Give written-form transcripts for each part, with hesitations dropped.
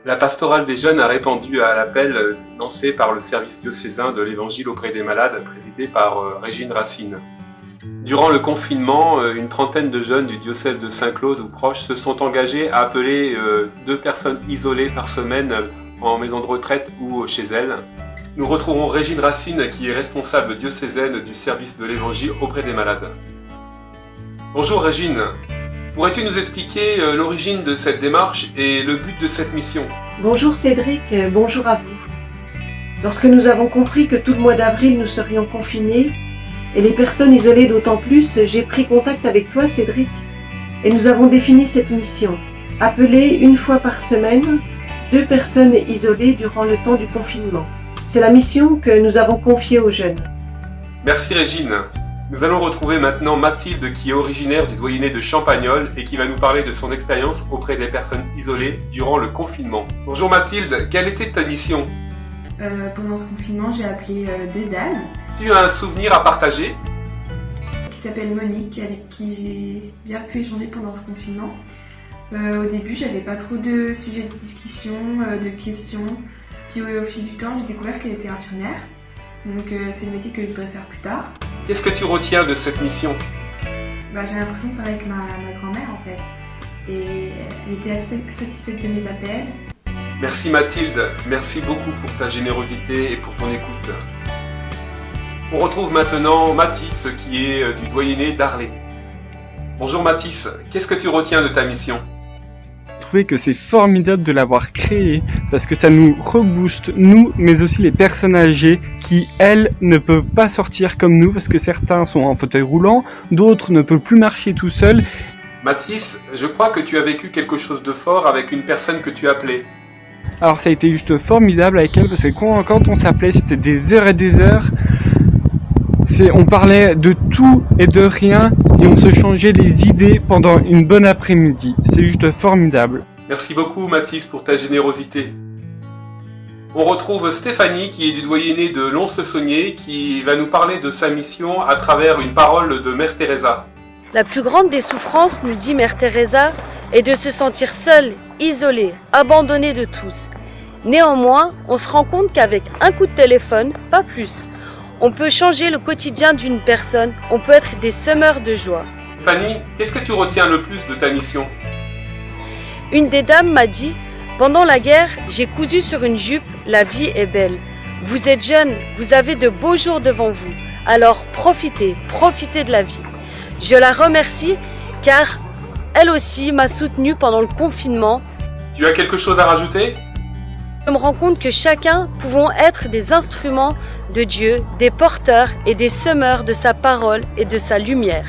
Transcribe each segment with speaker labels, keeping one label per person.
Speaker 1: La pastorale des jeunes a répondu à l'appel lancé par le service diocésain de l'Évangile auprès des malades, présidé par Régine Racine. Durant le confinement, une trentaine de jeunes du diocèse de Saint-Claude ou proches se sont engagés à appeler 2 personnes isolées par semaine en maison de retraite ou chez elles. Nous retrouvons Régine Racine qui est responsable diocésaine du service de l'Évangile auprès des malades. Bonjour Régine, pourrais-tu nous expliquer l'origine de cette démarche et le but de cette mission ?
Speaker 2: Bonjour Cédric, bonjour à vous. Lorsque nous avons compris que tout le mois d'avril nous serions confinés, et les personnes isolées d'autant plus, j'ai pris contact avec toi Cédric, et nous avons défini cette mission. Appeler 1 fois par semaine 2 personnes isolées durant le temps du confinement. C'est la mission que nous avons confiée aux jeunes.
Speaker 1: Merci Régine. Nous allons retrouver maintenant Mathilde qui est originaire du doyenné de Champagnole et qui va nous parler de son expérience auprès des personnes isolées durant le confinement. Bonjour Mathilde, quelle était ta mission ?
Speaker 3: Pendant ce confinement, j'ai appelé 2 dames.
Speaker 1: Tu as un souvenir à partager ?
Speaker 3: Qui s'appelle Monique, avec qui j'ai bien pu échanger pendant ce confinement. Au début, j'avais pas trop de sujets de discussion, de questions. Puis au fil du temps, j'ai découvert qu'elle était infirmière. Donc c'est le métier que je voudrais faire plus tard.
Speaker 1: Qu'est-ce que tu retiens de cette mission ?
Speaker 3: J'ai l'impression de parler avec ma grand-mère en fait. Et elle était assez satisfaite de mes appels.
Speaker 1: Merci Mathilde, merci beaucoup pour ta générosité et pour ton écoute. On retrouve maintenant Mathis qui est du doyenné d'Arlé. Bonjour Mathis, qu'est-ce que tu retiens de ta mission ?
Speaker 4: Je trouvais que c'est formidable de l'avoir créé parce que ça nous rebooste, nous, mais aussi les personnes âgées qui, elles, ne peuvent pas sortir comme nous parce que certains sont en fauteuil roulant, d'autres ne peuvent plus marcher tout seuls.
Speaker 1: Mathis, je crois que tu as vécu quelque chose de fort avec une personne que tu appelais.
Speaker 4: Alors ça a été juste formidable avec elle parce que quand on s'appelait, c'était des heures et des heures. On parlait de tout et de rien et on se changeait les idées pendant une bonne après-midi. C'est juste formidable.
Speaker 1: Merci beaucoup Mathis pour ta générosité. On retrouve Stéphanie qui est du doyenné de Lons-le-Saunier qui va nous parler de sa mission à travers une parole de Mère Teresa.
Speaker 5: La plus grande des souffrances, nous dit Mère Teresa, est de se sentir seul, isolé, abandonné de tous. Néanmoins, on se rend compte qu'avec un coup de téléphone, pas plus, on peut changer le quotidien d'une personne, on peut être des semeurs de joie.
Speaker 1: Fanny, qu'est-ce que tu retiens le plus de ta mission ?
Speaker 5: Une des dames m'a dit « Pendant la guerre, j'ai cousu sur une jupe, la vie est belle. Vous êtes jeune, vous avez de beaux jours devant vous, alors profitez de la vie. » Je la remercie car elle aussi m'a soutenue pendant le confinement.
Speaker 1: Tu as quelque chose à rajouter ?
Speaker 5: Je me rends compte que chacun pouvons être des instruments de Dieu, des porteurs et des semeurs de sa parole et de sa lumière.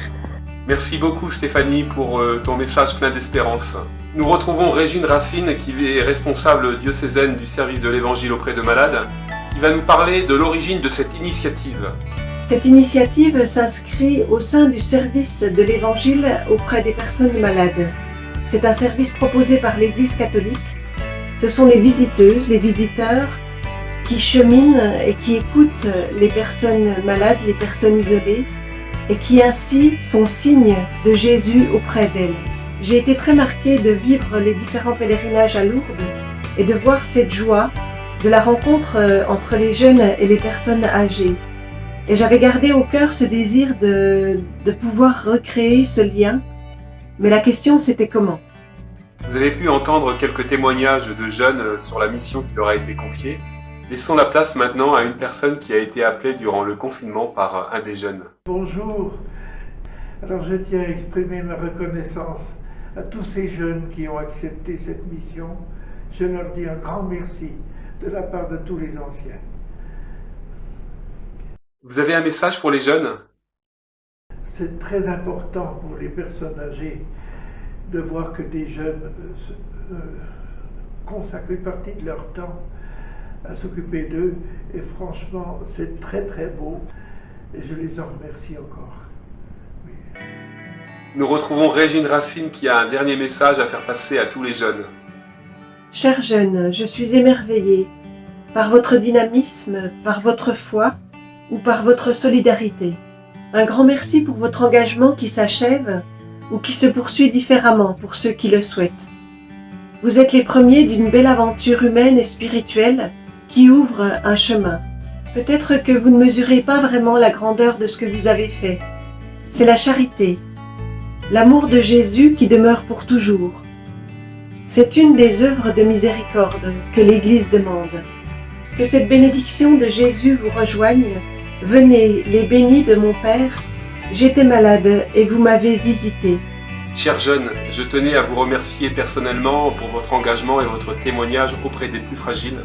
Speaker 1: Merci beaucoup Stéphanie pour ton message plein d'espérance. Nous retrouvons Régine Racine qui est responsable diocésaine du service de l'Évangile auprès de malades. Il va nous parler de l'origine de cette initiative.
Speaker 2: Cette initiative s'inscrit au sein du service de l'Évangile auprès des personnes malades. C'est un service proposé par l'Église catholique. Ce sont les visiteuses, les visiteurs qui cheminent et qui écoutent les personnes malades, les personnes isolées et qui ainsi sont signes de Jésus auprès d'elles. J'ai été très marquée de vivre les différents pèlerinages à Lourdes et de voir cette joie de la rencontre entre les jeunes et les personnes âgées. Et j'avais gardé au cœur ce désir de pouvoir recréer ce lien, mais la question c'était comment ?
Speaker 1: Vous avez pu entendre quelques témoignages de jeunes sur la mission qui leur a été confiée. Laissons la place maintenant à une personne qui a été appelée durant le confinement par un des jeunes.
Speaker 6: Bonjour. Alors je tiens à exprimer ma reconnaissance à tous ces jeunes qui ont accepté cette mission. Je leur dis un grand merci de la part de tous les anciens.
Speaker 1: Vous avez un message pour les jeunes ?
Speaker 6: C'est très important pour les personnes âgées de voir que des jeunes consacrent une partie de leur temps à s'occuper d'eux. Et franchement, c'est très très beau. Et je les en remercie encore. Oui.
Speaker 1: Nous retrouvons Régine Racine qui a un dernier message à faire passer à tous les jeunes.
Speaker 2: Chers jeunes, je suis émerveillée par votre dynamisme, par votre foi ou par votre solidarité. Un grand merci pour votre engagement qui s'achève ou qui se poursuit différemment pour ceux qui le souhaitent. Vous êtes les premiers d'une belle aventure humaine et spirituelle qui ouvre un chemin. Peut-être que vous ne mesurez pas vraiment la grandeur de ce que vous avez fait. C'est la charité, l'amour de Jésus qui demeure pour toujours. C'est une des œuvres de miséricorde que l'Église demande. Que cette bénédiction de Jésus vous rejoigne. Venez, les bénis de mon Père, j'étais malade et vous m'avez visité.
Speaker 1: Chers jeunes, je tenais à vous remercier personnellement pour votre engagement et votre témoignage auprès des plus fragiles.